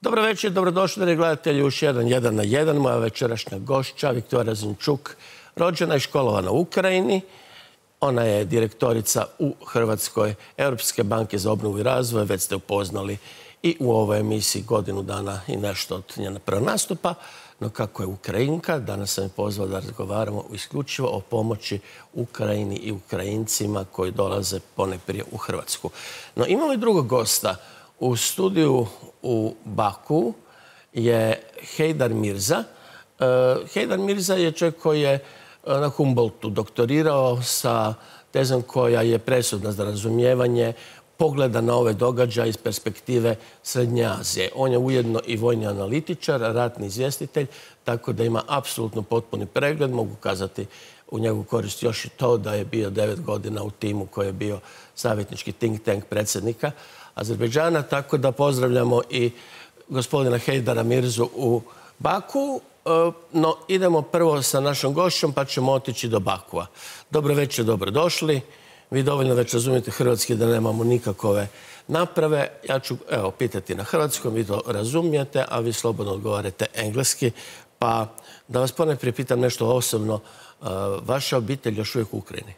Dobro večer, dobrodošli dragi gledatelji u jedan na jedan. Moja večerašnja gošća, Viktorija Zinchuk, rođena i školovana u Ukrajini. Ona je direktorica u Hrvatskoj Europske banke za obnovu i razvoj. Već ste upoznali i u ovoj emisiji godinu dana i nešto od njena prvog nastupa. No kako je Ukrajinka, danas sam je pozvao da razgovaramo isključivo o pomoći Ukrajini i Ukrajincima koji dolaze ponajprije u Hrvatsku. No imamo i drugog gosta. U studiju u Baku je Heydar Mirza. Heydar Mirza je čovjek koji je na Humboldtu doktorirao sa tezom koja je presudna za razumijevanje pogleda na ove događaje iz perspektive Srednje Azije. On je ujedno i vojni analitičar, ratni izvjestitelj, tako da ima apsolutno potpuni pregled. Mogu kazati u njegovu korist još i to da je bio 9 godina u timu koji je bio savjetnički think tank predsjednika Azerbejdžana, tako da pozdravljamo i gospodina Heydara Mirzu u Baku. No, idemo prvo sa našom gošćom pa ćemo otići do Bakua. Dobro večer, dobrodošli. Vi dovoljno već razumijete hrvatski da nemamo nikakove naprave. Ja ću pitati na hrvatskom, vi to razumijete, a vi slobodno odgovarate engleski. Pa da vas ponajprije pitam nešto osobno. Vaša obitelj još uvijek u Ukrajini?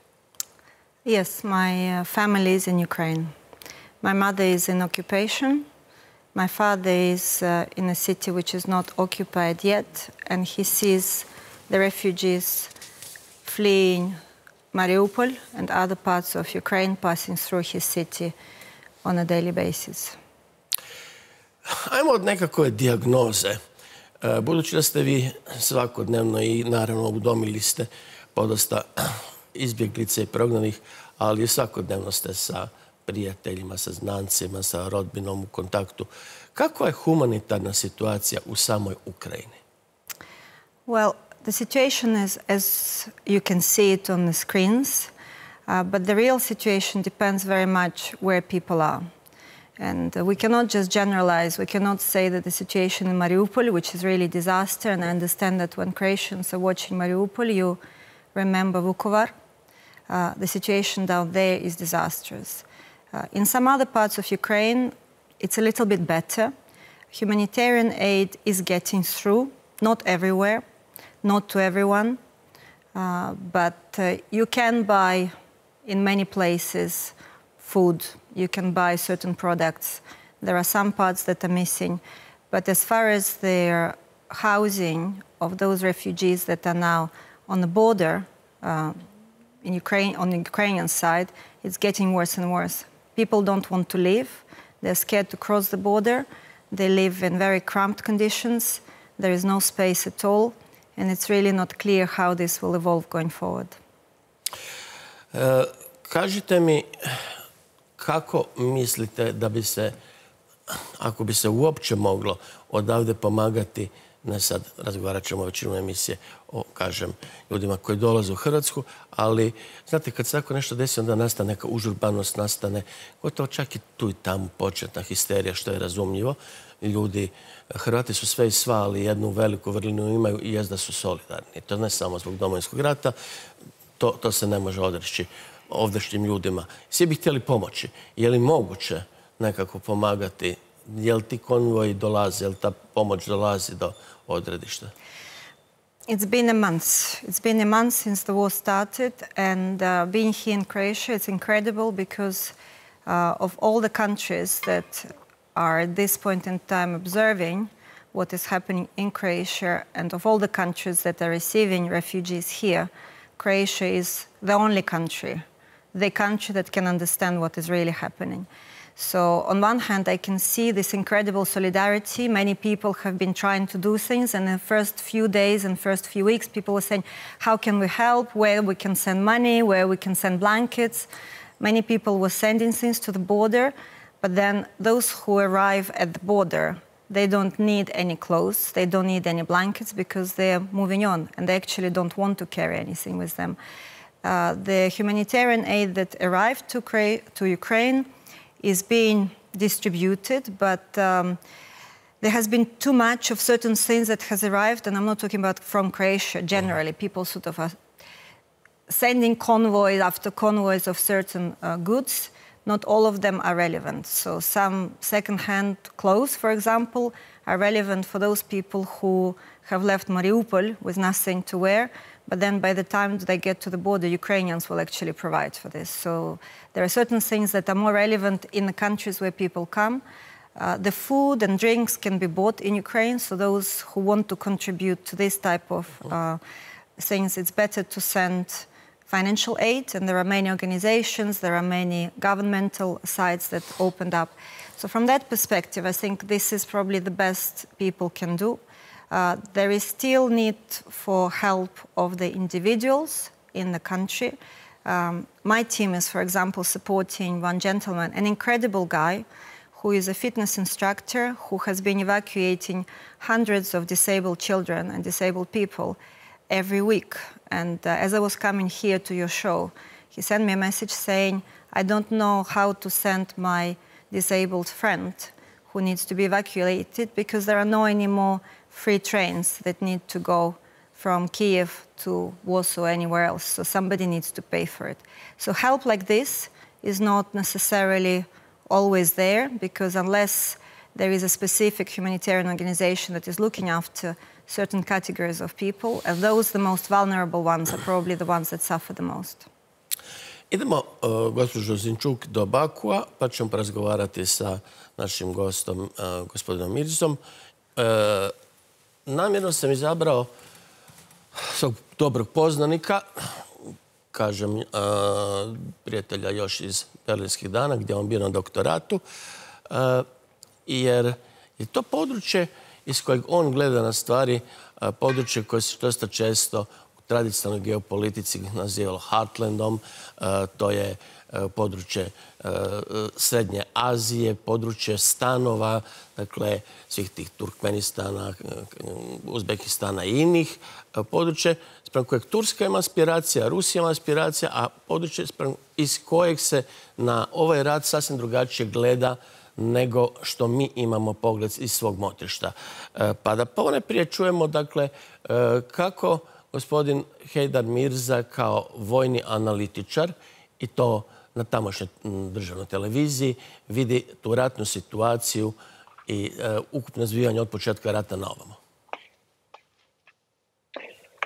Yes, my family is in Ukraine. My mother is in occupation. My father is in a city which is not occupied yet, and he sees the refugees fleeing Mariupol and other parts of Ukraine passing through his city on a daily basis. Ajmo od nekakve dijagnoze. Budući da ste vi svakodnevno i naravno udomili ste podosta izbjeglica i prognanih, ali svakodnevno ste sa prijateljima, sa znancima, sa rodbinom u kontaktu. Kakva je humanitarna situacija u samoj Ukrajini? Well, the situation is, as you can see it on the screens, but the real situation depends very much where people are. And we cannot just generalize. We cannot say that the situation in Mariupol, which is really disaster, and I understand that when Croatians are watching Mariupol, you remember Vukovar. The situation down there is disastrous. In some other parts of Ukraine, it's a little bit better. Humanitarian aid is getting through, not everywhere, not to everyone, but you can buy in many places food, you can buy certain products. There are some parts that are missing, but as far as the housing of those refugees that are now on the border in Ukraine, on the Ukrainian side, it's getting worse and worse. People don't want to leave. They're scared to cross the border. They live in very cramped conditions. There is no space at all. And it's really not clear how this will evolve going forward. Kažite mi, kako mislite da bi se, ako bi se uopće moglo odavde pomagati, ne sad, razgovarat ćemo većinu emisije o, kažem, ljudima koji dolaze u Hrvatsku, ali, znate, kad se tako nešto desi, onda nastane neka užurbanost, nastane gotovo čak i tu i tamo početna histerija, što je razumljivo. Ljudi, Hrvati su sve i sva, ali jednu veliku vrlinu imaju i jest da su solidarni. To ne samo zbog Domovinskog rata, to se ne može odreći ovdašnjim ljudima. Svi bi htjeli pomoći. Je li moguće nekako pomagati? Je li ti konvoji dolaze, je li ta pomoć dolazi do odredišta? It's been a month. It's been a month since the war started, and being here in Croatia, it's incredible because of all the countries that are at this point in time observing what is happening in Croatia, and of all the countries that are receiving refugees here, Croatia is the only country, the country that can understand what is really happening. So on one hand, I can see this incredible solidarity. Many people have been trying to do things, and in the first few days and first few weeks, people were saying, how can we help, where we can send money, where we can send blankets. Many people were sending things to the border, but then those who arrive at the border, they don't need any clothes, they don't need any blankets because they're moving on, and they actually don't want to carry anything with them. The humanitarian aid that arrived to Ukraine is being distributed, but there has been too much of certain things that has arrived, and I'm not talking about from Croatia generally. People sort of are sending convoys after convoys of certain goods, not all of them are relevant. So some second-hand clothes, for example, are relevant for those people who have left Mariupol with nothing to wear, but then by the time they get to the border, Ukrainians will actually provide for this. So there are certain things that are more relevant in the countries where people come. The food and drinks can be bought in Ukraine, so those who want to contribute to this type of things, it's better to send financial aid, and there are many organizations, there are many governmental sites that opened up. So from that perspective, I think this is probably the best people can do. There is still need for help of the individuals in the country. My team is, for example, supporting one gentleman, an incredible guy, who is a fitness instructor who has been evacuating hundreds of disabled children and disabled people every week. And as I was coming here to your show, he sent me a message saying, I don't know how to send my disabled friend who needs to be evacuated because there are no anymore free trains that need to go from Kiev to Warsaw or anywhere else. So somebody needs to pay for it. So help like this is not necessarily always there, because unless there is a specific humanitarian organization that is looking after certain categories of people, and those, the most vulnerable ones, are probably the ones that suffer the most. Idemo, gospođo Zinchuk, do Bakua, pa ćemo porazgovarati sa našim gostom, gospodinom Mirzom. Namjerno sam izabrao svog dobrog poznanika, kažem, prijatelja još iz berlinskih dana, gdje on bio na doktoratu, jer je to područje iz kojeg on gleda na stvari, područje koje se dosta često u tradicionalnoj geopolitici nazivalo Heartlandom. To je područje Srednje Azije, područje stanova, dakle, svih tih Turkmenistana, Uzbekistana i inih, područje sprem kojeg Turska ima aspiracija, Rusija ima aspiracija, a područje iz kojeg se na ovaj rat sasvim drugačije gleda nego što mi imamo pogled iz svog motrišta. Pa da ponajprije čujemo, dakle, kako gospodin Heydar Mirza kao vojni analitičar, i to na tamošnjoj državnoj televiziji, vidi tu ratnu situaciju i ukupno zbivanje od početka rata na ovamo.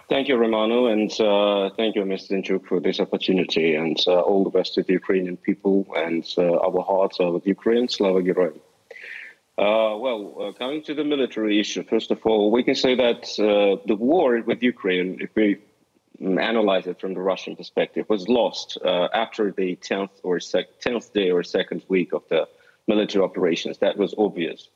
Thank you, Romano, and thank you, Mr. Zinchuk, for this opportunity, and all the best to the Ukrainian people, and our hearts are with Ukraine. Slava Giroy. Coming to the military issue, first of all, we can say that the war with Ukraine, if we analyze it from the Russian perspective, was lost after the 10th day or second week of the military operations. That was obvious.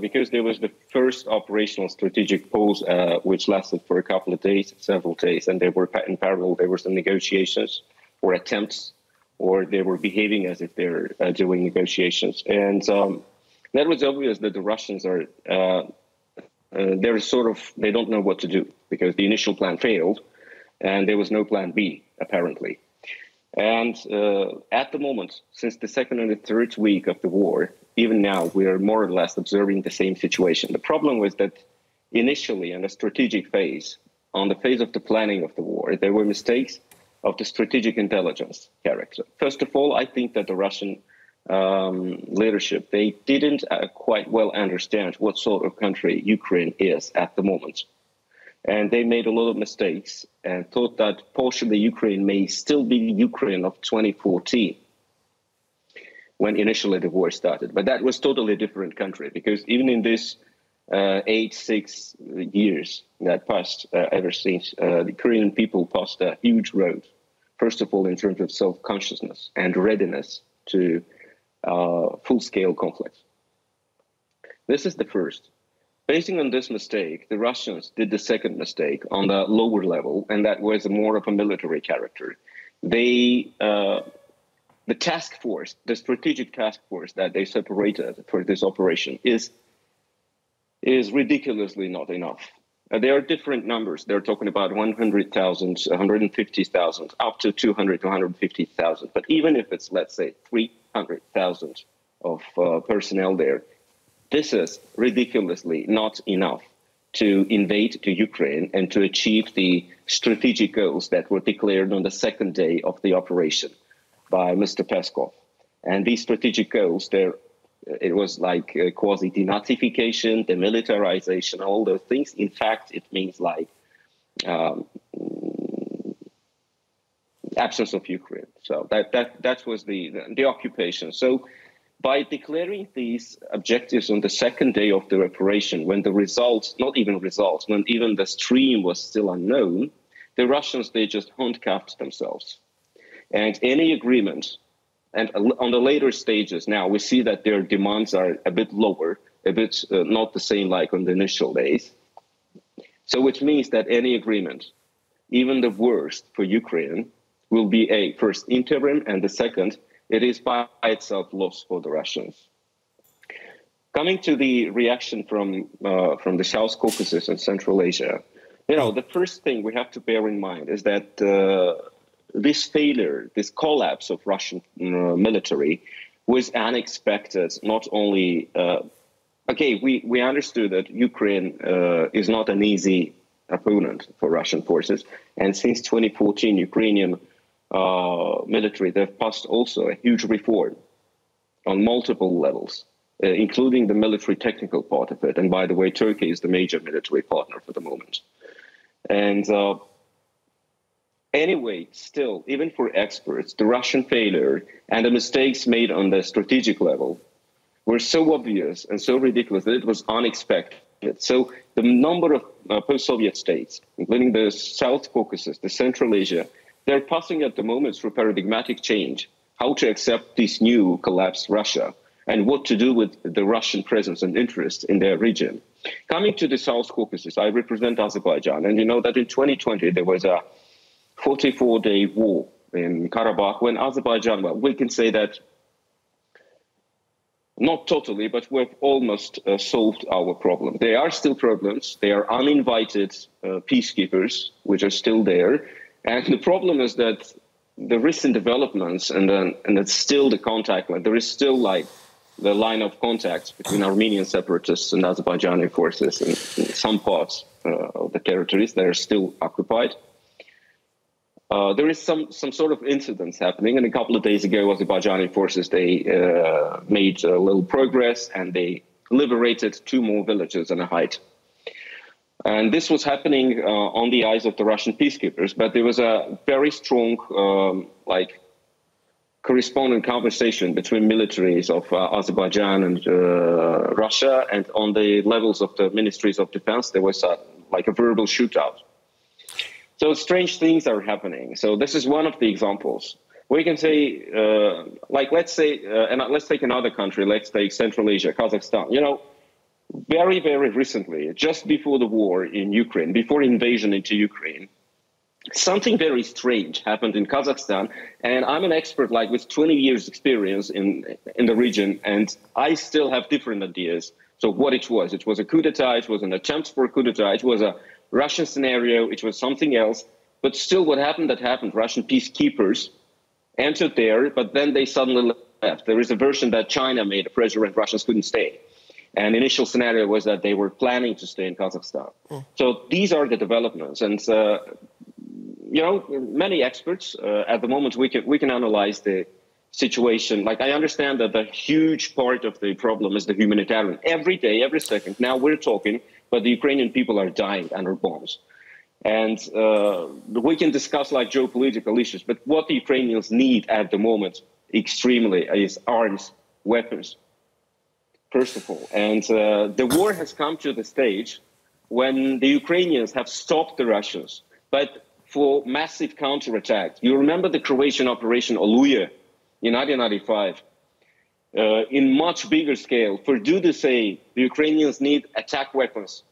Because there was the first operational strategic pause, which lasted for a couple of days, several days, and they were in parallel. There were some negotiations or attempts, or they were behaving as if they're doing negotiations. And that was obvious that the Russians are, they don't know what to do, because the initial plan failed and there was no plan B, apparently. And at the moment, since the second and the third week of the war, even now, we are more or less observing the same situation. The problem was that initially, in the strategic phase, on the phase of the planning of the war, there were mistakes of the strategic intelligence character. First of all, I think that the Russian leadership, they didn't quite well understand what sort of country Ukraine is at the moment. And they made a lot of mistakes and thought that partially Ukraine may still be Ukraine of 2014, when initially the war started. But that was totally a different country, because even in this 6 years that passed ever since, the Ukrainian people passed a huge road, first of all, in terms of self-consciousness and readiness to full-scale conflict. This is the first. Basing on this mistake, the Russians did the second mistake on the lower level, and that was more of a military character. They, the task force, the strategic task force that they separated for this operation is ridiculously not enough. There are different numbers. They're talking about 100,000, 150,000, up to 200 to 150,000. But even if it's, let's say, 300,000 of personnel there, this is ridiculously not enough to invade to Ukraine and to achieve the strategic goals that were declared on the second day of the operation by Mr. Peskov. And these strategic goals, it was like quasi-denazification, demilitarization, all those things. In fact, it means like absence of Ukraine. So that was the occupation. So by declaring these objectives on the second day of the operation, when the results, not even results, when even the stream was still unknown, the Russians, they just handcuffed themselves. And any agreement, and on the later stages now, we see that their demands are a bit lower, a bit not the same like on the initial days. So which means that any agreement, even the worst for Ukraine, will be a first interim, and the second, it is by itself loss for the Russians. Coming to the reaction from the South Caucasus and Central Asia, the first thing we have to bear in mind is that this failure, this collapse of Russian military was unexpected. Not only, we understood that Ukraine is not an easy opponent for Russian forces. And since 2014, Ukrainian military, they've passed also a huge reform on multiple levels, including the military technical part of it. And by the way, Turkey is the major military partner for the moment. And anyway, still, even for experts, the Russian failure and the mistakes made on the strategic level were so obvious and so ridiculous that it was unexpected. So the number of post-Soviet states, including the South Caucasus, the Central Asia, they're passing at the moment through paradigmatic change, how to accept this new collapsed Russia and what to do with the Russian presence and interest in their region. Coming to the South Caucasus, I represent Azerbaijan, and you know that in 2020 there was a 44-day war in Karabakh when Azerbaijan, well, we can say that not totally, but we've almost solved our problem. There are still problems. There are uninvited peacekeepers, which are still there. And the problem is that the recent developments and it's still the contact line. There is still like the line of contact between Armenian separatists and Azerbaijani forces in some parts of the territories that are still occupied. There is some sort of incidents happening, and a couple of days ago, Azerbaijani forces, they made a little progress and they liberated 2 more villages and a height. And this was happening on the eyes of the Russian peacekeepers, but there was a very strong, corresponding conversation between militaries of Azerbaijan and Russia, and on the levels of the ministries of defense, there was a verbal shootout. So strange things are happening. So this is one of the examples. We can say, let's take another country. Let's take Central Asia, Kazakhstan. Very, very recently, just before the war in Ukraine, before invasion into Ukraine, something very strange happened in Kazakhstan. And I'm an expert with 20 years experience in the region, and I still have different ideas. So what it was a coup d'etat, it was an attempt for a coup d'etat, it was a Russian scenario, it was something else. But still what happened, Russian peacekeepers entered there, but then they suddenly left. There is a version that China made a pressure and Russians couldn't stay. And the initial scenario was that they were planning to stay in Kazakhstan. So these are the developments. And, many experts, at the moment, we can analyze the situation. I understand that the huge part of the problem is the humanitarian. Every day, every second, now we're talking, but the Ukrainian people are dying under bombs. And we can discuss geopolitical issues, but what the Ukrainians need at the moment extremely is arms, weapons, first of all. And the war has come to the stage when the Ukrainians have stopped the Russians, but for massive counterattack. You remember the Croatian Operation Oluja in 1995, in much bigger scale. For due to say, the Ukrainians need attack weapons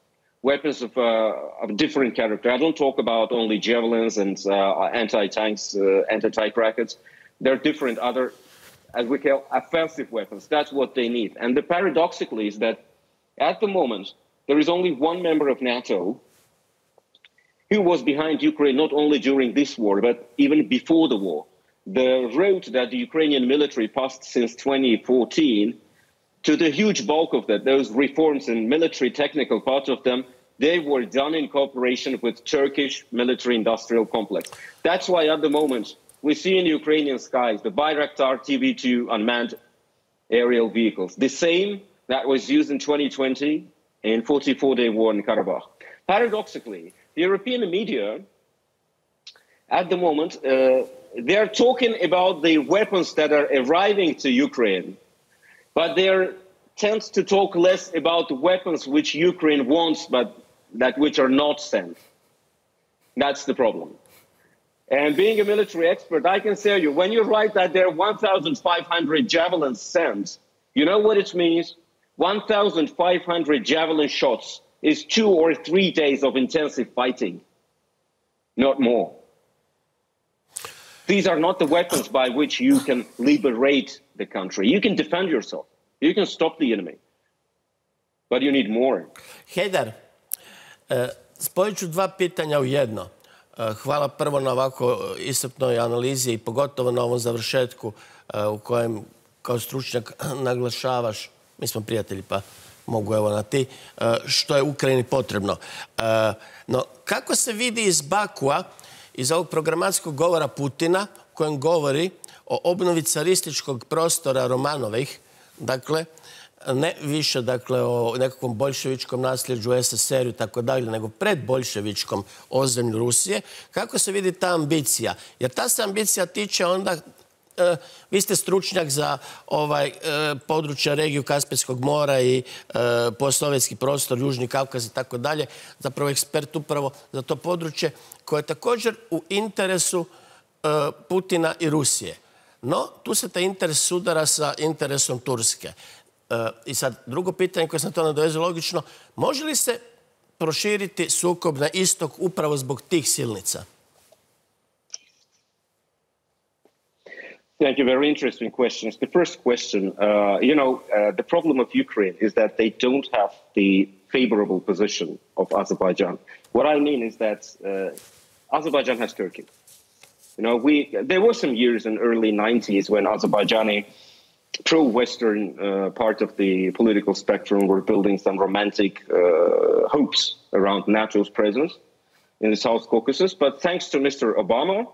of different character. I don't talk about only javelins and anti-tanks, anti-tank rockets. There are different other, as we call, offensive weapons. That's what they need. And the paradoxically is that at the moment, there is only one member of NATO who was behind Ukraine, not only during this war, but even before the war. The road that the Ukrainian military passed since 2014, to the huge bulk of that, those reforms in military technical part of them, they were done in cooperation with Turkish military industrial complex. That's why at the moment, we see in the Ukrainian skies the Bayraktar TB2 unmanned aerial vehicles, the same that was used in 2020 in 44-day war in Karabakh. Paradoxically, the European media at the moment, they're talking about the weapons that are arriving to Ukraine, but they tend to talk less about the weapons which Ukraine wants, but which are not sent. That's the problem. And being a military expert, I can tell you, when you write that there are 1,500 javelins sent, you know what it means? 1,500 javelin shots is 2 or 3 days of intensive fighting, not more. These are not the weapons by which you can liberate the country. You can defend yourself. You can stop the enemy. But you need more. Heydar, spojit ću dva pitanja u jedno. Hvala prvo na ovako iscrpnoj analizi i pogotovo na ovom završetku u kojem kao stručnjak naglašavaš, mi smo prijatelji pa mogu evo na ti, što je Ukrajini potrebno. No, kako se vidi iz Bakua, iz ovog programatskog govora Putina, u kojem govori o obnovi carističkog prostora Romanovih, dakle, ne više o nekakvom boljševičkom nasljeđu SSR-u i tako dalje, nego pred boljševičkom ozemlju Rusije, kako se vidi ta ambicija? Jer ta se ambicija tiče onda, vi ste stručnjak za područja regiju Kaspijskog mora i postsovjetski prostor, Južni Kavkaz i tako dalje, zapravo ekspert upravo za to područje, koje je također u interesu Putina i Rusije. No, tu se taj interes sudara sa interesom Turske. I sad, drugo pitanje koje sam to nadovezao logično, može li se proširiti sukob na istok upravo zbog tih silnica? Thank you. Very interesting questions. The first question, the problem of Ukraine is that they don't have the favorable position of Azerbaijan. What I mean is that Azerbaijan has Turkey. There were some years in early 90s when Azerbaijani pro-Western part of the political spectrum were building some romantic hopes around NATO's presence in the South Caucasus. But thanks to Mr. Obama,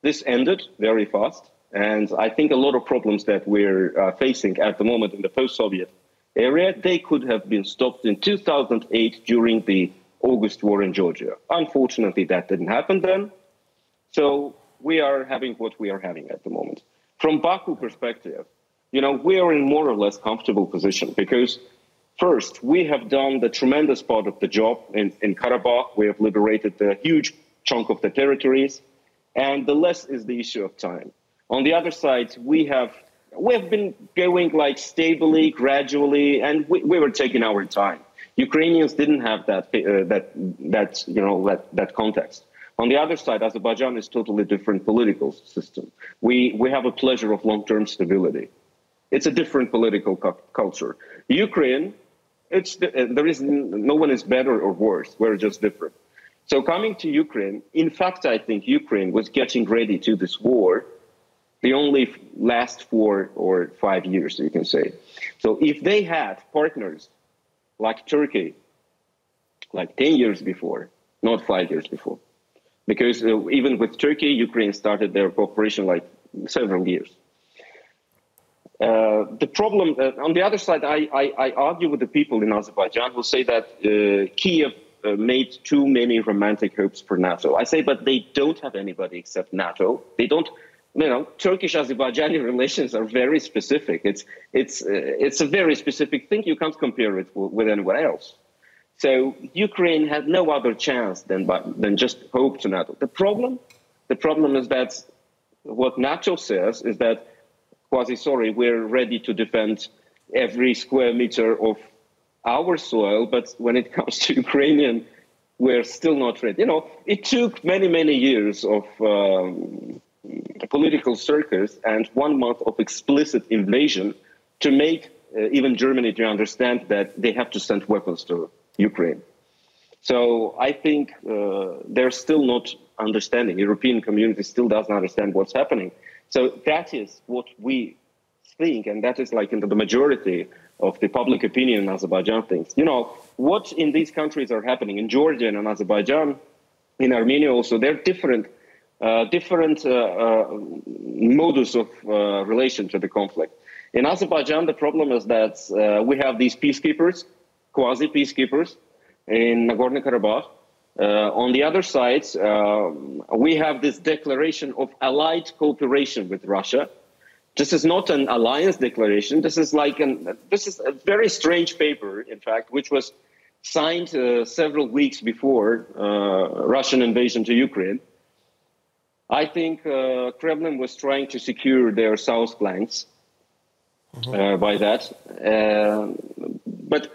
this ended very fast. And I think a lot of problems that we're facing at the moment in the post-Soviet area, they could have been stopped in 2008 during the August war in Georgia. Unfortunately, that didn't happen then. So we are having what we are having at the moment. From Baku perspective, we are in more or less comfortable position because first, we have done the tremendous part of the job in Karabakh. We have liberated a huge chunk of the territories, and the less is the issue of time. On the other side, we have been going stably, gradually, and we were taking our time. Ukrainians didn't have that context. On the other side, Azerbaijan is totally different political system. We have a pleasure of long-term stability. It's a different political culture. Ukraine, no one is better or worse. We're just different. So coming to Ukraine, in fact, I think Ukraine was getting ready to this war the only last 4 or 5 years, you can say. So if they had partners like Turkey, 10 years before, not 5 years before, because even with Turkey, Ukraine started their cooperation several years. The problem, on the other side, I argue with the people in Azerbaijan who say that Kiev made too many romantic hopes for NATO. I say, but they don't have anybody except NATO. They don't. Turkish-Azerbaijani relations are very specific. It's a very specific thing. You can't compare it with anyone else. So Ukraine had no other chance than just hope to NATO. The problem is that what NATO says is that we're ready to defend every square meter of our soil, but when it comes to Ukrainian, we're still not ready. It took many, many years of political circus and 1 month of explicit invasion to make even Germany to understand that they have to send weapons to Ukraine. So I think they're still not understanding. European community still doesn't understand what's happening. So that is what we think, and that is in the majority of the public opinion in Azerbaijan thinks. What in these countries are happening in Georgia and in Azerbaijan, in Armenia also, they're different different modus of relation to the conflict. In Azerbaijan, the problem is that we have these peacekeepers, quasi-peacekeepers, in Nagorno-Karabakh. On the other side, we have this declaration of allied cooperation with Russia. This is not an alliance declaration. This is a very strange paper, in fact, which was signed several weeks before Russian invasion to Ukraine. I think Kremlin was trying to secure their south flanks by that. But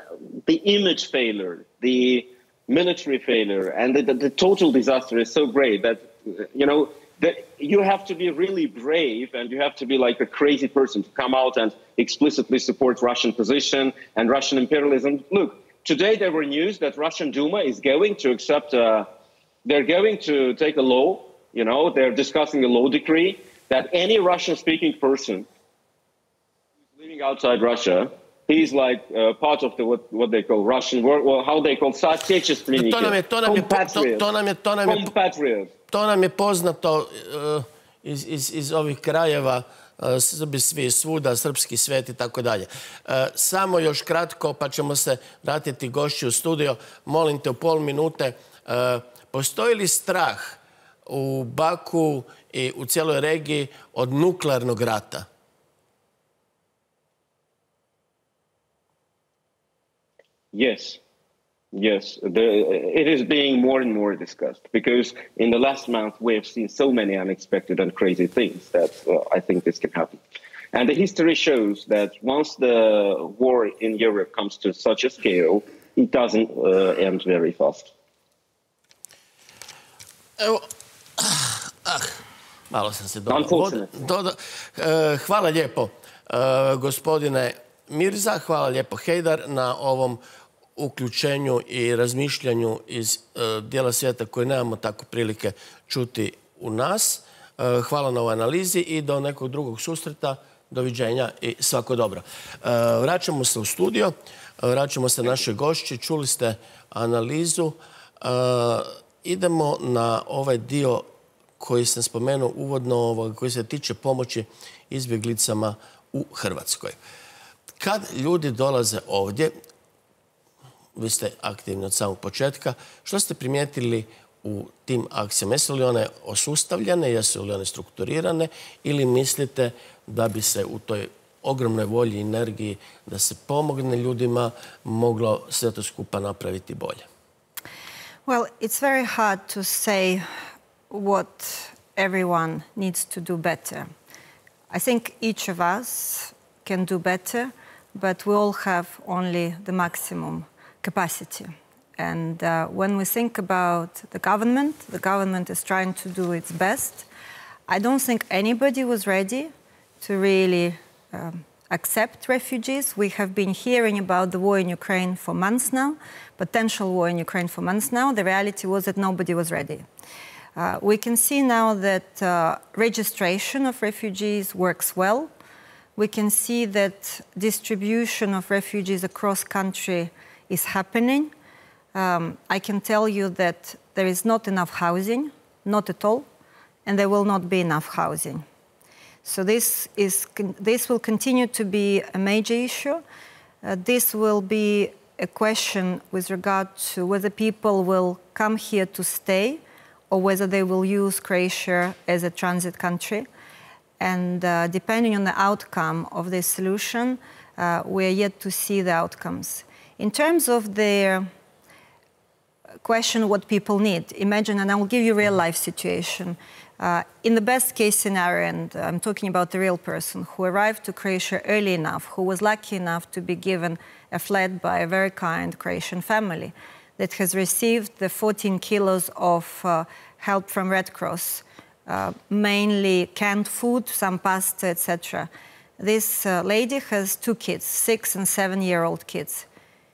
the image failure, the military failure, and the total disaster is so great that, you have to be really brave, and you have to be like a crazy person to come out and explicitly support Russian position and Russian imperialism. Look, today there were news that Russian Duma is going to accept, they're going to take a law, they're discussing a law decree that any Russian-speaking person who's living outside Russia, he's like part of the what they call Russian, or how they call соотечественники, compatriots. To nam je poznato iz ovih krajeva, Srbi svi svuda, srpski svet i tako dalje. Samo još kratko, pa ćemo se vratiti gošći u studio. Molim te u pola minute, postoji li strah u Baku i u cijeloj regiji od nuklearnog rata? Yes. Yes, it is being more and more discussed because in the last month we have seen so many unexpected and crazy things that I think this can happen. And the history shows that once the war in Europe comes to such a scale, it doesn't end very fast. Evo, malo sam se dodao. Hvala lijepo, gospodine Mirza, hvala lijepo Heydar na ovom uključenju i razmišljanju iz dijela svijeta koje nemamo tako prilike čuti u nas. Hvala na ovoj analizi i do nekog drugog susreta. Doviđenja i svako dobro. Vraćamo se u studio, vraćamo se našoj gošći. Čuli ste analizu. Idemo na ovaj dio koji sam spomenuo uvodno, koji se tiče pomoći izbjeglicama u Hrvatskoj. Kad ljudi dolaze ovdje, vi ste aktivni od samog početka, što ste primijetili u tim akcijama? Jesu li one osustavljene, jesu li one strukturirane ili mislite da bi se u toj ogromnoj volji i energiji da se pomogne ljudima moglo sve to skupa napraviti bolje? Well, it's very hard to say what everyone needs to do better. I think each of us can do better, but we all have only the maximum capacity. And when we think about the government is trying to do its best. I don't think anybody was ready to really accept refugees. We have been hearing about the war in Ukraine for months now, potential war in Ukraine for months now. The reality was that nobody was ready. We can see now that registration of refugees works well. We can see that distribution of refugees across country is happening. I can tell you that there is not enough housing, not at all, and there will not be enough housing. So this will continue to be a major issue. This will be a question with regard to whether people will come here to stay or whether they will use Croatia as a transit country. And depending on the outcome of this solution, we are yet to see the outcomes. In terms of the question what people need, imagine, and I will give you a real-life situation. In the best-case scenario, and I'm talking about the real person who arrived to Croatia early enough, who was lucky enough to be given a flat by a very kind Croatian family that has received the 14 kilos of help from Red Cross, mainly canned food, some pasta, etc. This lady has 2 kids, 6- and 7-year-old kids.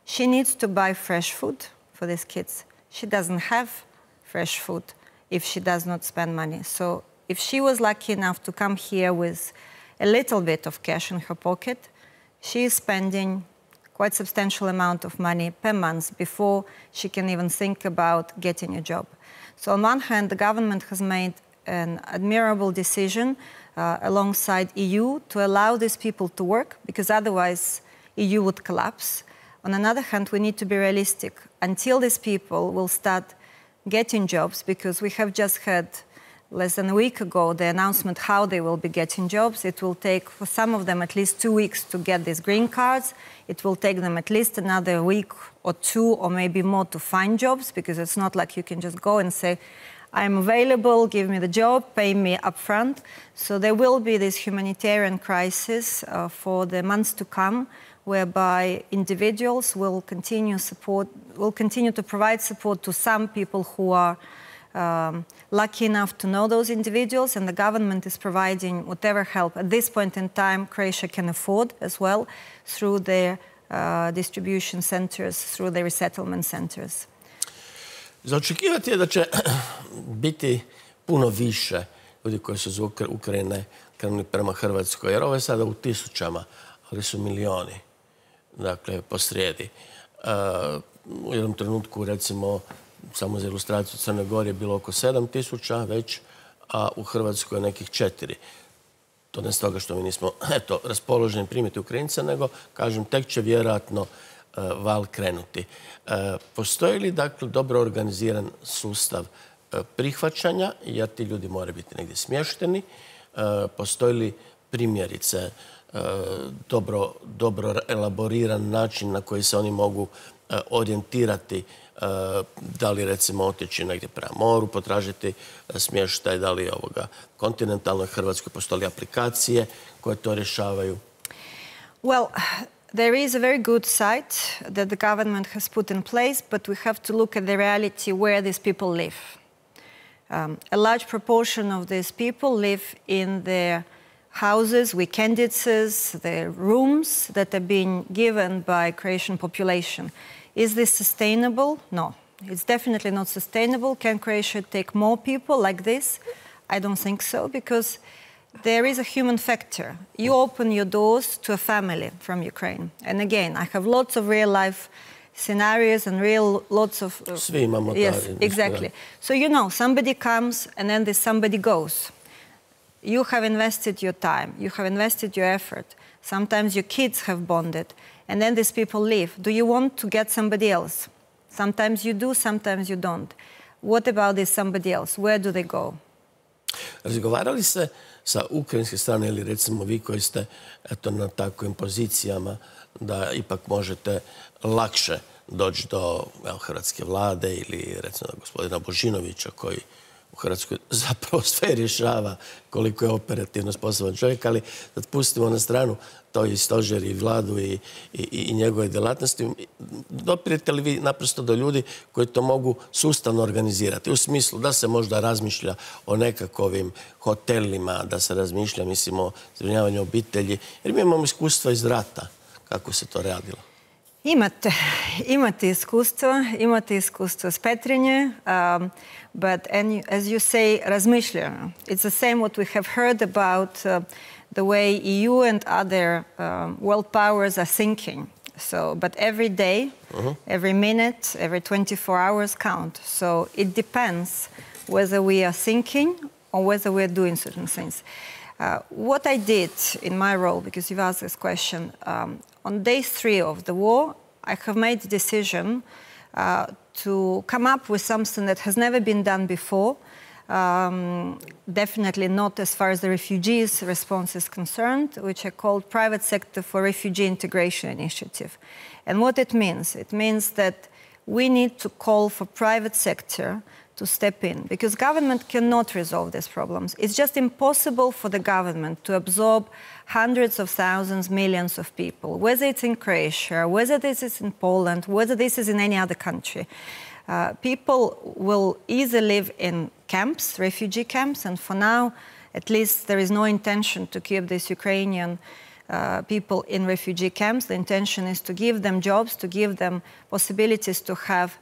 She needs to buy fresh food for these kids. She doesn't have fresh food if she does not spend money. So if she was lucky enough to come here with a little bit of cash in her pocket, she is spending quite a substantial amount of money per month before she can even think about getting a job. So on one hand, the government has made an admirable decision alongside EU to allow these people to work, because otherwise EU would collapse. On another hand, we need to be realistic. Until these people will start getting jobs, because we have just had less than a week ago the announcement how they will be getting jobs. It will take for some of them at least 2 weeks to get these green cards. It will take them at least another week or two or maybe more to find jobs, because it's not like you can just go and say, I'm available, give me the job, pay me upfront. So there will be this humanitarian crisis for the months to come, whereby individuals will continue to provide support to some people who are lucky enough to know those individuals, and the government is providing whatever help at this point in time Croatia can afford as well through their distribution centers, through their resettlement centers. Za očekivati je da će biti puno više ljudi koji su iz Ukrajine krenuli prema Hrvatskoj, jer ovo je sada u tisućama, ali su milioni, dakle, posrijedi. U jednom trenutku, recimo, samo za ilustraciju, u Crnoj Gori je bilo oko 7.000 već, a u Hrvatskoj je nekih 4. To ne stoga što mi nismo raspoloženi primiti Ukrajinca, nego, kažem, tek će vjerojatno val krenuti. Postoji li, dakle, dobro organiziran sustav prihvaćanja, jer ti ljudi moraju biti negdje smješteni? Postoji li primjerice dobro elaboriran način na koji se oni mogu orijentirati, da li recimo otići negdje prema moru, potražiti smještaj, da li kontinentalnoj Hrvatskoj postoje aplikacije koje to rješavaju? Well, there is a very good site that the government has put in place, but we have to look at the reality where these people live. A large proportion of these people live in their houses, weekendices, their rooms that are being given by Croatian population. Is this sustainable? No, it's definitely not sustainable. Can Croatia take more people like this? I don't think so, because there is a human factor. You open your doors to a family from Ukraine. And again, I have lots of real-life scenarios and lots of... Svi imamo yes, exactly. So, you know, somebody comes and then this somebody goes. You have invested your time, you have invested your effort. Sometimes your kids have bonded, and then these people leave. Do you want to get somebody else? Sometimes you do, sometimes you don't. What about this somebody else? Where do they go? Razgovarali se sa ukrajinske strane, ili recimo vi koji ste na takvim pozicijama, da ipak možete lakše doći do hrvatske vlade ili recimo do gospodina Božinovića, koji u Hrvatskoj zapravo sve rješava, koliko je operativno sposoban čovjek, ali da pustimo na stranu to i stožer i vladu i njegove djelatnosti. Dopirete li vi naprosto do ljudi koji to mogu sustavno organizirati? U smislu da se možda razmišlja o nekakvim hotelima, da se razmišlja, mislim, o zbrinjavanju obitelji. Jer mi imamo iskustva iz rata, kako se to radilo. Imate iskustvo s Petrinje, but as you say, razmišljamo. It's the same what we have heard about the way EU and other world powers are thinking. So, but every day, every minute, every 24 hours count. So it depends whether we are thinking or whether we are doing certain things. What I did in my role, because you've asked this question, on day 3 of the war, I have made the decision to come up with something that has never been done before, definitely not as far as the refugees' response is concerned, which I called Private Sector for Refugee Integration Initiative. And what it means that we need to call for private sector to step in, because government cannot resolve these problems. It's just impossible for the government to absorb hundreds of thousands, millions of people, whether it's in Croatia, whether this is in Poland, whether this is in any other country. People will either live in camps, refugee camps, and for now, at least there is no intention to keep these Ukrainian people in refugee camps. The intention is to give them jobs, to give them possibilities to have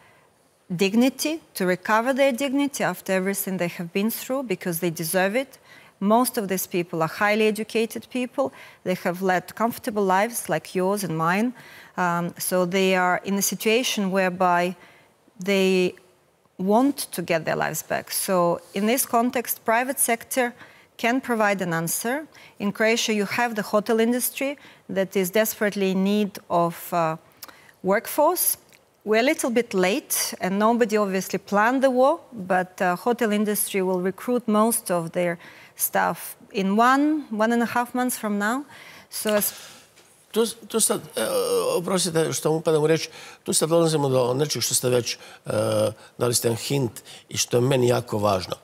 dignity, to recover their dignity after everything they have been through, because they deserve it. Most of these people are highly educated people. They have led comfortable lives like yours and mine. So they are in a situation whereby they want to get their lives back. So in this context, private sector can provide an answer. In Croatia, you have the hotel industry that is desperately in need of workforce. We're a little bit late, and nobody obviously planned the war, but the hotel industry will recruit most of their staff in 1.5 months from now. So Tu sad, oprostite što upadam u reč, tu sad dolazimo do nečeg što ste već dali ste hint i što je meni jako važno.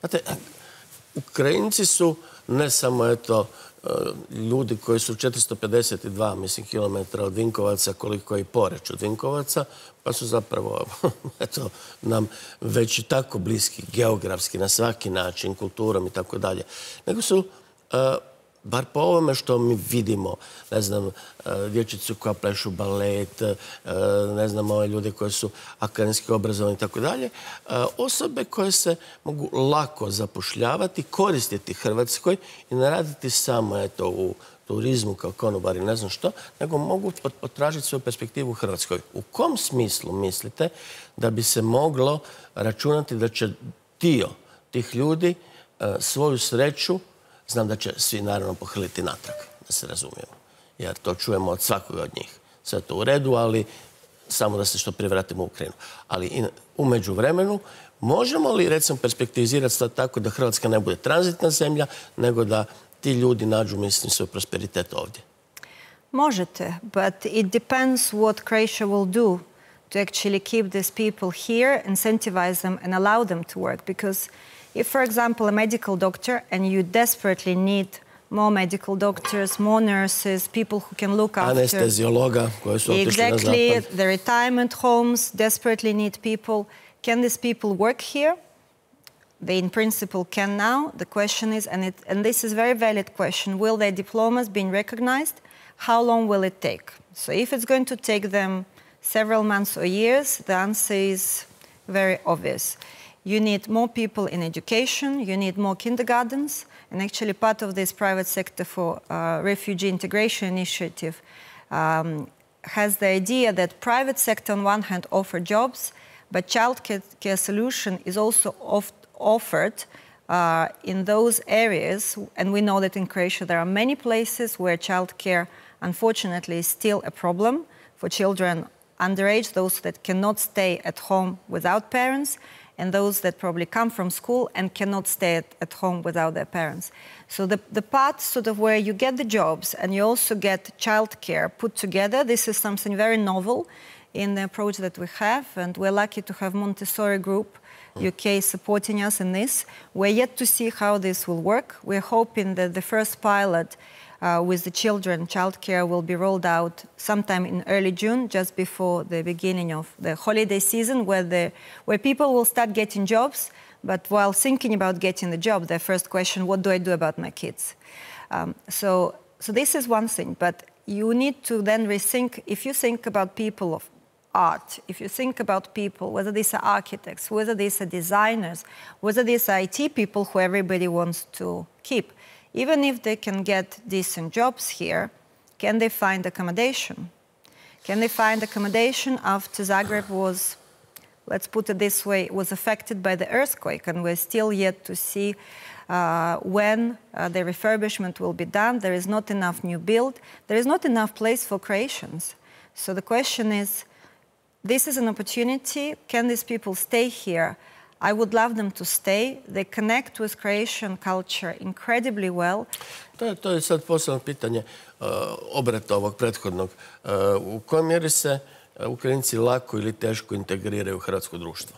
Znate, Ukrajinci su ne samo ljudi koji su 452, mislim, kilometra od Vinkovaca, koliko je i Poreč od Vinkovaca, pa su zapravo nam već i tako bliski geografski, na svaki način, kulturom i tako dalje. Nego su, bar po ovome što mi vidimo, ne znam, dječicu koja plešu balet, ne znam, ove ljude koji su akademski obrazovani i tako dalje, osobe koje se mogu lako zapošljavati, koristiti Hrvatskoj i ne raditi samo u turizmu kao konobari, ne znam što, nego mogu potražiti svoju perspektivu u Hrvatskoj. U kom smislu mislite da bi se moglo računati da će dio tih ljudi svoju sreću, znam da će svi naravno pohrliti natrag, da se razumijemo, jer to čujemo od svakoga od njih. Sve to u redu, ali samo da se što prije vratimo u Ukrajinu. Ali u međuvremenu možemo li, recimo, perspektivizirati stvar tako da Hrvatska ne bude tranzitna zemlja, nego da ti ljudi nađu, mislim, svoj prosperitet ovdje? Možete, but it depends what Croatia will do to actually keep these people here, incentivize them and allow them to work. Because if, for example, a medical doctor, and you desperately need more medical doctors, more nurses, people who can look after... Anesteziologa koji su otišli na zapad. Exactly, the retirement homes desperately need people. Can these people work here? They, in principle, can now. The question is, and this is a very valid question, will their diplomas be recognized? How long will it take? So if it's going to take them several months or years, the answer is very obvious. You need more people in education, you need more kindergartens, and actually part of this private sector for refugee integration initiative has the idea that private sector on one hand offer jobs, but child care solution is also offered in those areas, and we know that in Croatia there are many places where child care unfortunately is still a problem for children underage, those that cannot stay at home without parents, and those that probably come from school and cannot stay at home without their parents. So the part sort of where you get the jobs and you also get childcare put together, this is something very novel in the approach that we have, and we're lucky to have Montessori Group UK supporting us in this. We're yet to see how this will work. We're hoping that the first pilot with the children, childcare, will be rolled out sometime in early June, just before the beginning of the holiday season, where people will start getting jobs, but while thinking about getting the job, their first question, what do I do about my kids? So this is one thing, but you need to then rethink, if you think about people of art, if you think about people, whether these are architects, whether these are designers, whether these are IT people who everybody wants to keep, even if they can get decent jobs here, can they find accommodation? Can they find accommodation after Zagreb was, let's put it this way, was affected by the earthquake, and we're still yet to see when the refurbishment will be done. There is not enough new build. There is not enough place for Croatians. So the question is, this is an opportunity. Can these people stay here? I would love them to stay. They connect with Croatian culture incredibly well. To je sad posebno pitanje obrata ovog prethodnog. U kojoj mjeri se Ukrajinci lako ili teško integriraju u hrvatsko društvo?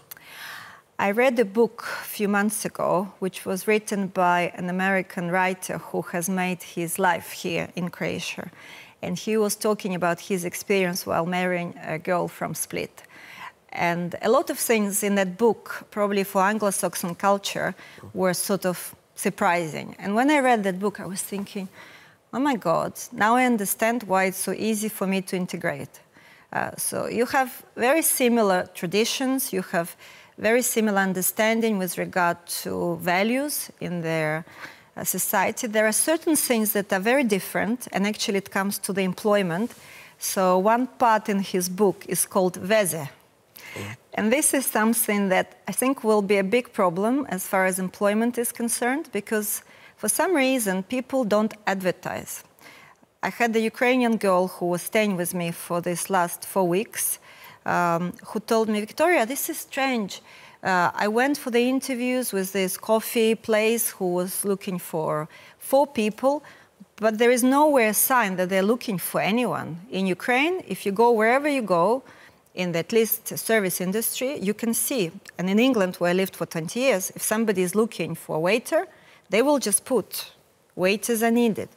I read a book a few months ago, which was written by an American writer who has made his life here in Croatia. And he was talking about his experience while marrying a girl from Split. And a lot of things in that book, probably for Anglo-Saxon culture, were sort of surprising. And when I read that book, I was thinking, oh my God, now I understand why it's so easy for me to integrate. So you have very similar traditions, you have very similar understanding with regard to values in their society. There are certain things that are very different, and actually it comes to the employment. So one part in his book is called veze. And this is something that I think will be a big problem as far as employment is concerned, because for some reason people don't advertise. I had a Ukrainian girl who was staying with me for this last 4 weeks, who told me, Victoria, this is strange. I went for the interviews with this coffee place who was looking for 4 people, but there is nowhere a sign that they're looking for anyone. In Ukraine, if you go wherever you go, in the, at least service industry, you can see, and in England where I lived for 20 years, if somebody is looking for a waiter, they will just put waiters are needed.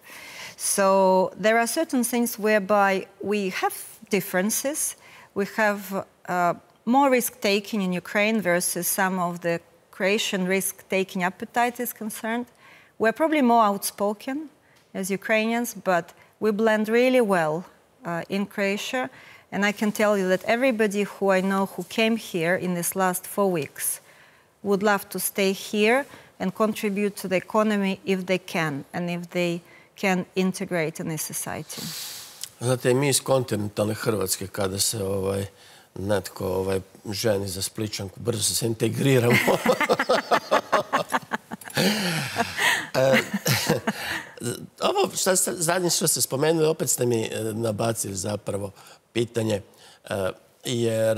So there are certain things whereby we have differences. We have more risk-taking in Ukraine versus some of the Croatian risk-taking appetite is concerned. We're probably more outspoken as Ukrainians, but we blend really well in Croatia. And I can tell you that everybody who I know who came here in this last 4 weeks would love to stay here and contribute to the economy if they can, and if they can integrate in this society. Znate, mi iz kontinentalne Hrvatske, kada se netko ženi za Spličanku, brzo se integriramo. Ovo zadnje što ste spomenuli, opet ste mi nabacili zapravo pitanje, jer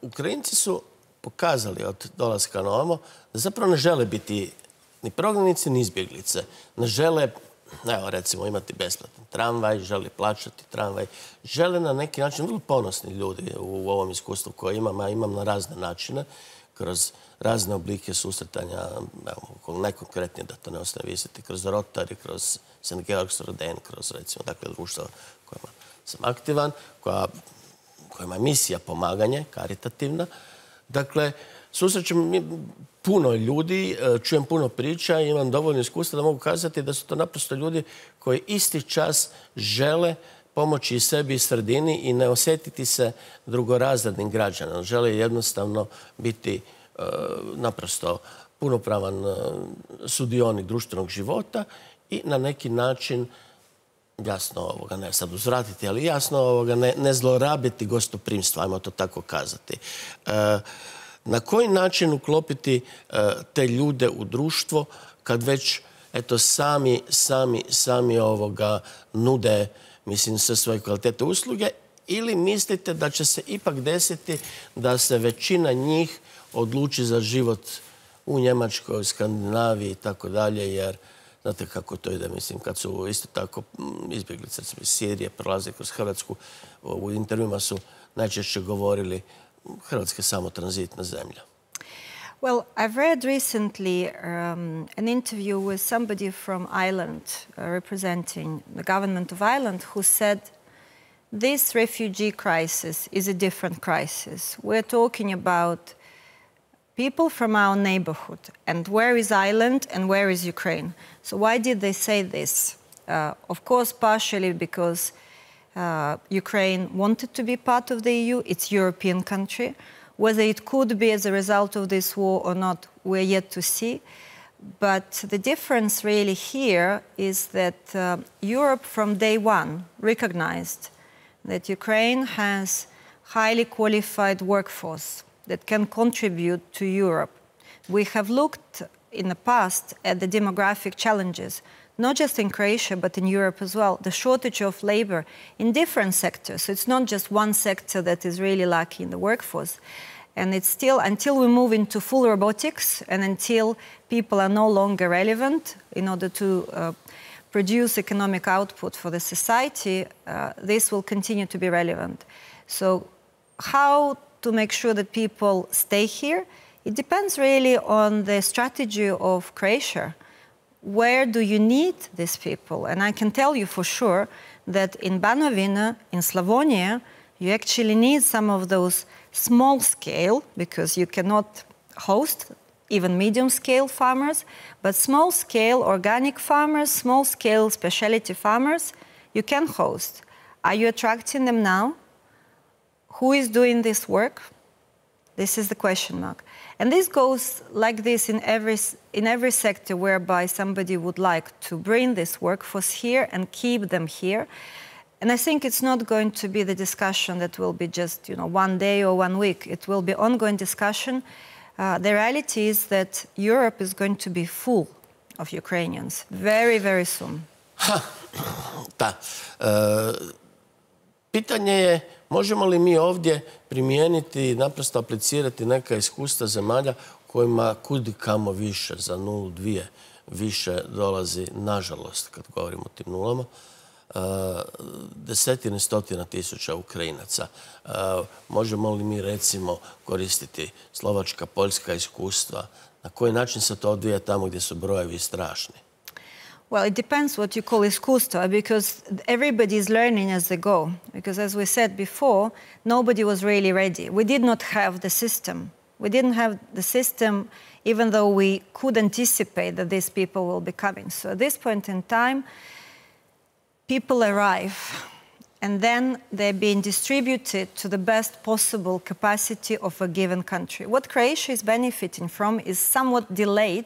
Ukrajinci su pokazali od dolaska na ovamo da zapravo ne žele biti ni prognanici, ni izbjeglice. Ne žele, evo recimo, imati besplatan tramvaj, žele plaćati tramvaj. Žele na neki način, vrlo ponosni ljudi u ovom iskustvu koje imam, a imam na razne načine, kroz razne oblike susretanja, najkonkretnije da to ne ostane visiti, kroz Rotary, kroz St. Georg's Roden, kroz recimo takve društva kojima sam aktivan, kojima je misija pomaganje, karitativna. Dakle, susrećem puno ljudi, čujem puno priča i imam dovoljno iskustva da mogu kazati da su to naprosto ljudi koji isti čas žele pomoći i sebi i sredini i ne osjetiti se drugorazrednim građanom. Žele jednostavno biti naprosto punopravan sudionik društvenog života i na neki način, jasno, ne sad uzvratiti, ali jasno ne zlorabiti gostoprimstvo, ajmo to tako kazati. Na koji način uklopiti te ljude u društvo kad već eto sami nude, mislim, sve svoje kvalitete usluge, ili mislite da će se ipak desiti da se većina njih odluči za život u Njemačkoj, Skandinaviji i tako dalje, jer znate kako to ide, mislim, kad su isto tako izbjeglice iz Sirije prolaze kroz Hrvatsku, u intervjuima su najčešće govorili Hrvatska je samo tranzitna zemlja. Well, I've read recently an interview with somebody from Ireland representing the government of Ireland who said this refugee crisis is a different crisis. We're talking about people from our neighborhood, and where is Ireland and where is Ukraine? So why did they say this? Of course, partially because Ukraine wanted to be part of the EU. It's a European country. Whether it could be as a result of this war or not, we're yet to see. But the difference really here is that Europe from day one recognized that Ukraine has highly qualified workforce that can contribute to Europe. We have looked in the past at the demographic challenges, not just in Croatia, but in Europe as well, the shortage of labor in different sectors. So it's not just one sector that is really lacking in the workforce. And it's still, until we move into full robotics and until people are no longer relevant in order to produce economic output for the society, this will continue to be relevant. So how to make sure that people stay here? It depends really on the strategy of Croatia. Where do you need these people? And I can tell you for sure that in Banovina, in Slavonia, you actually need some of those small scale, because you cannot host even medium scale farmers, but small scale organic farmers, small scale specialty farmers, you can host. Are you attracting them now? Who is doing this work? This is the question mark. And this goes like this in every sector whereby somebody would like to bring this workforce here and keep them here. And I think it's not going to be the discussion that will be just, you know, one day or 1 week. It will be ongoing discussion. The reality is that Europe is going to be full of Ukrainians very, very soon. Da. Pitanje je, možemo li mi ovdje primijeniti i naprosto aplicirati neka iskustva zemalja kojima kudi kamo više, za 0,2 više dolazi, nažalost, kad govorimo o tim nulama, desetine, stotina tisuća Ukrajinaca. Možemo li mi, recimo, koristiti slovačka, poljska iskustva? Na koji način se to odvija tamo gdje su brojevi strašni? Well, it depends what you call iskustva, because everybody is learning as they go. Because as we said before, nobody was really ready. We did not have the system. We didn't have the system even though we could anticipate that these people will be coming. So at this point in time, people arrive, and then they're being distributed to the best possible capacity of a given country. What Croatia is benefiting from is somewhat delayed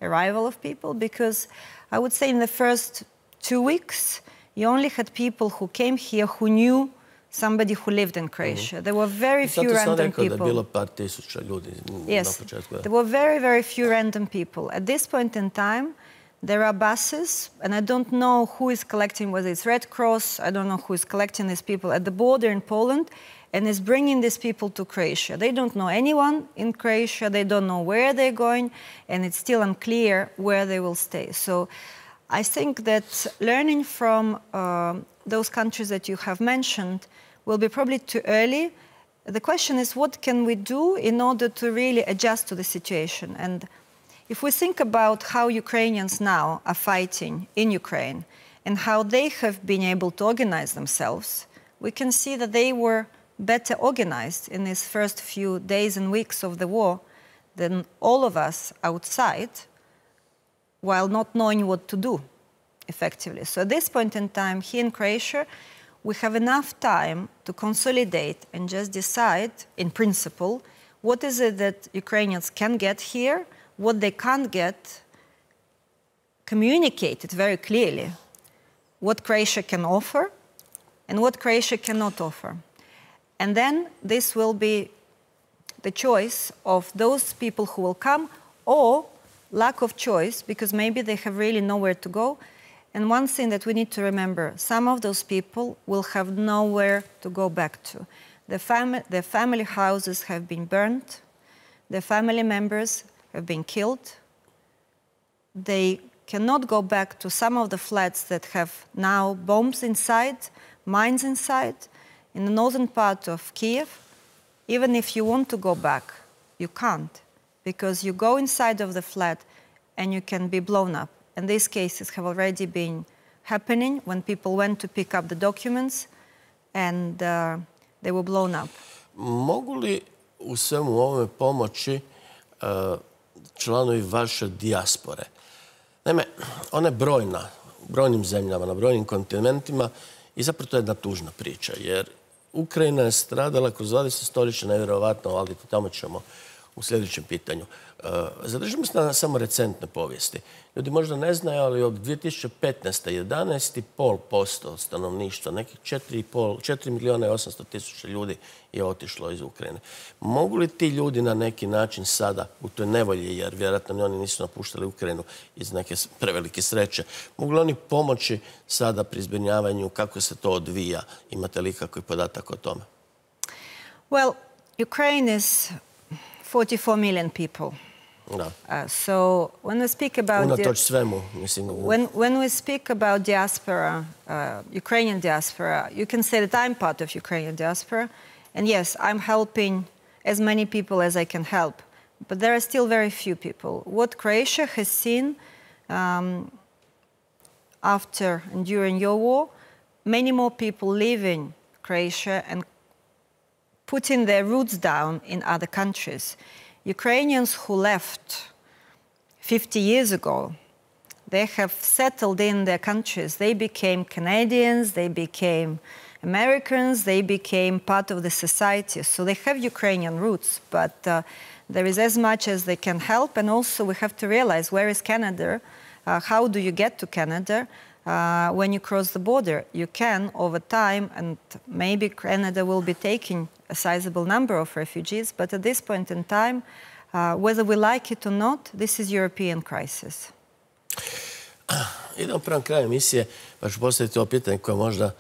arrival of people, because I would say in the first 2 weeks, you only had people who came here who knew somebody who lived in Croatia. There were very few random people. Zato sam rekao da je bilo par tisuća ljudi na početku. There were very, very few random people. At this point in time, there are buses, and I don't know who is collecting, whether it's Red Cross, I don't know who is collecting these people at the border in Poland, and is bringing these people to Croatia. They don't know anyone in Croatia, they don't know where they're going, and it's still unclear where they will stay. So I think that learning from those countries that you have mentioned will be probably too early. The question is, what can we do in order to really adjust to the situation? And if we think about how Ukrainians now are fighting in Ukraine and how they have been able to organize themselves, we can see that they were better organized in these first few days and weeks of the war than all of us outside, while not knowing what to do effectively. So at this point in time, here in Croatia, we have enough time to consolidate and just decide, in principle, what is it that Ukrainians can get here, what they can't get, communicate it very clearly, what Croatia can offer and what Croatia cannot offer. And then this will be the choice of those people who will come, or lack of choice, because maybe they have really nowhere to go. And one thing that we need to remember, some of those people will have nowhere to go back to. Their family houses have been burned, their family members have been killed. They cannot go back to some of the flats that have now bombs inside, mines inside. In the northern part of Kiev, even if you want to go back, you can't, because you go inside of the flat and you can be blown up. And these cases have already been happening when people went to pick up the documents and they were blown up. Mogu li u svemu ovome pomoći članovi vaše dijaspore? Naime, ona je brojna, u brojnim zemljama, na brojnim kontinentima, i zapravo to je jedna tužna priča, jer Ukrajina je stradala kroz 20 stoljeća, nevjerovatno, ali tamo ćemo u sljedećem pitanju. Zadržimo se na samo recentne povijesti. Ljudi možda ne znaju, ali od 2015. 11,5% stanovništva, nekih 4.800.000 ljudi je otišlo iz Ukrajine. Mogu li ti ljudi na neki način sada, u toj nevolji, jer vjerojatno ni oni nisu napuštali Ukrajinu iz neke prevelike sreće, mogu li oni pomoći sada pri zbrinjavanju, kako se to odvija? Imate li kakvi podatak o tome? Well, Ukraine is 44 million people. So when we speak about when we speak about diaspora, Ukrainian diaspora, you can say that I'm part of Ukrainian diaspora, and yes, I'm helping as many people as I can help, but there are still very few people. What Croatia has seen after and during your war, many more people leaving Croatia and putting their roots down in other countries. Ukrainians who left 50 years ago, they have settled in their countries. They became Canadians, they became Americans, they became part of the society. So they have Ukrainian roots, but there is as much as they can help. And also we have to realize, where is Canada? How do you get to Canada? When you cross the border, you can, over time, and maybe Canada will be taking a sizable number of refugees, but at this point in time, whether we like it or not, this is European crisis. Idemo prema kraju emisije, pa ću postaviti ovo pitanje koje možda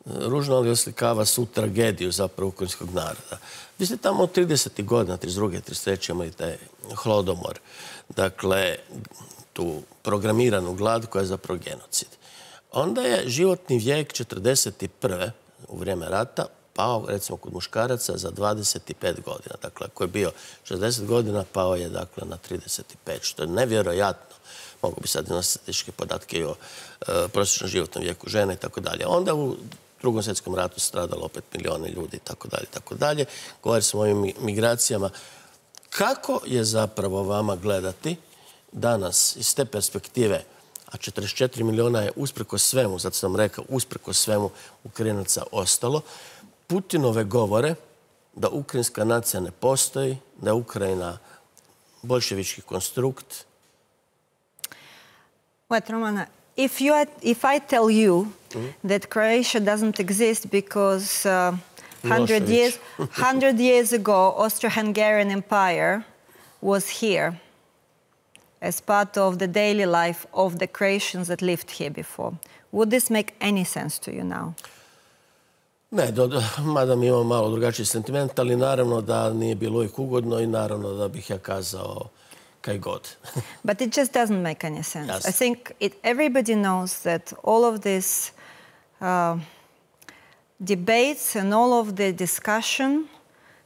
ružno, ali oslikava svu tragediju zapravo ukrajinskog naroda. Vi ste tamo od 30. godina, 32. 33. imali taj hladomor. Dakle, tu programiranu glad koja je zapravo genocid. Onda je životni vijek 41. u vrijeme rata pao, recimo kod muškaraca, za 25 godina. Dakle, ako je bio 60 godina, pao je dakle na 35, što je nevjerojatno. Mogu bi sad nositi statističke podatke i o prosječnom životnom vijeku žene i tako dalje. Onda u Drugom svjetskom ratu stradalo opet milijone ljudi i tako dalje, tako dalje. Govori smo o ovim migracijama. Kako je zapravo vama gledati danas iz te perspektive, a 44 milijuna je usprkos svemu, zato sam rekao, usprkos svemu Ukrajinaca ostalo, Putinove govore da ukrajinska nacija ne postoji, da je Ukrajina boljševički konstrukt? Wait, Romana, if I tell you that Croatia doesn't exist because 100 years ago Austro-Hungarian Empire was here as part of the daily life of the Croatians that lived here before, would this make any sense to you now? Ne, mada mi imamo malo drugačiji sentiment, ali naravno da nije bilo uvijek ugodno i naravno da bih ja kazao kaj god. But it just doesn't make any sense. Yes. I think everybody knows that all of this debates and all of the discussion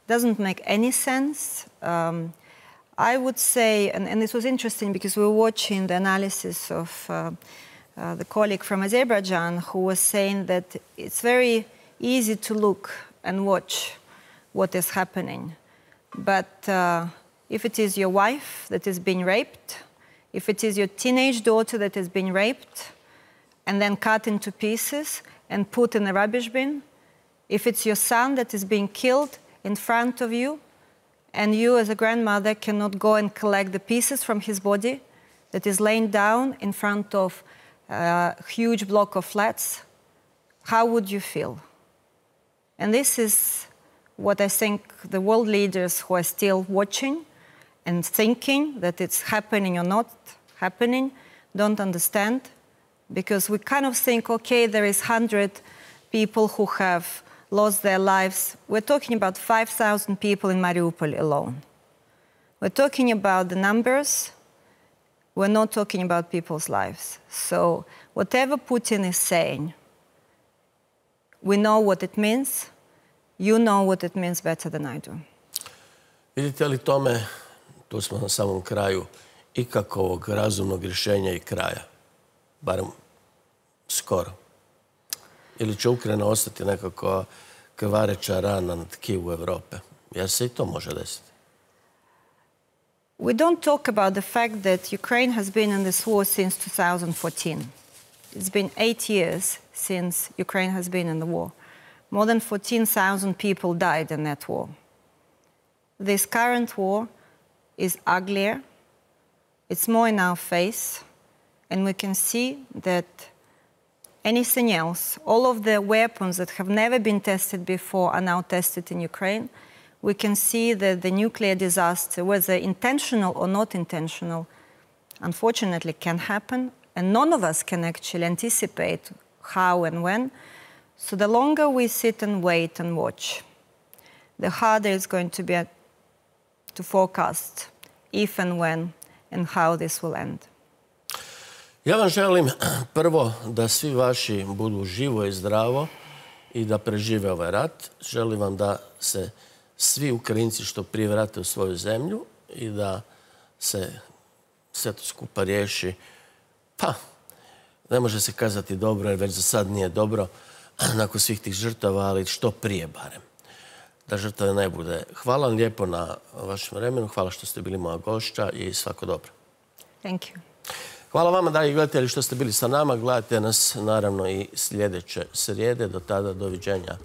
doesn't make any sense. I would say, and this was interesting because we were watching the analysis of the colleague from Azerbaijan who was saying that it's very easy to look and watch what is happening. But if it is your wife that is being raped, if it is your teenage daughter that has been raped and then cut into pieces and put in a rubbish bin, if it's your son that is being killed in front of you, and you as a grandmother cannot go and collect the pieces from his body that is laying down in front of a huge block of flats, how would you feel? And this is what I think the world leaders who are still watching and thinking that it's happening or not happening don't understand, because we kind of think, okay, there is 100 people who have lost their lives. We're talking about 5,000 people in Mariupol alone. We're talking about the numbers. We're not talking about people's lives. So whatever Putin is saying, we know what it means. You know what it means better than I do. Vidite li tome, tu smo na samom kraju, ikakvog razumnog rješenja i kraja? Barem skoro. Ili će Ukrajina ostati nekako krvareća rana na tkivu Evrope? Jer se i to može desiti. We don't talk about the fact that Ukraine has been in this war since 2014. It's been 8 years since Ukraine has been in the war. More than 14,000 people died in that war. This current war is uglier. It's more in our face. And we can see that anything else, all of the weapons that have never been tested before are now tested in Ukraine. We can see that the nuclear disaster, whether intentional or not intentional, unfortunately can happen. And none of us can actually anticipate how and when. So the longer we sit and wait and watch, the harder it's going to be to forecast if and when and how this will end. Ja vam želim prvo da svi vaši budu živo i zdravo i da prežive ovaj rat. Želim vam da se svi Ukrajinci što prije vrate u svoju zemlju i da se sve to skupa riješi. Pa, ne može se kazati dobro jer već za sad nije dobro nakon svih tih žrtava, ali što prije barem. Da žrtave ne bude. Hvala vam lijepo na vašem vremenu, hvala što ste bili moja gošća i svako dobro. Thank you. Hvala vama, dragi gledatelji, što ste bili sa nama. Gledajte nas naravno i sljedeće srijede. Do tada, doviđenja.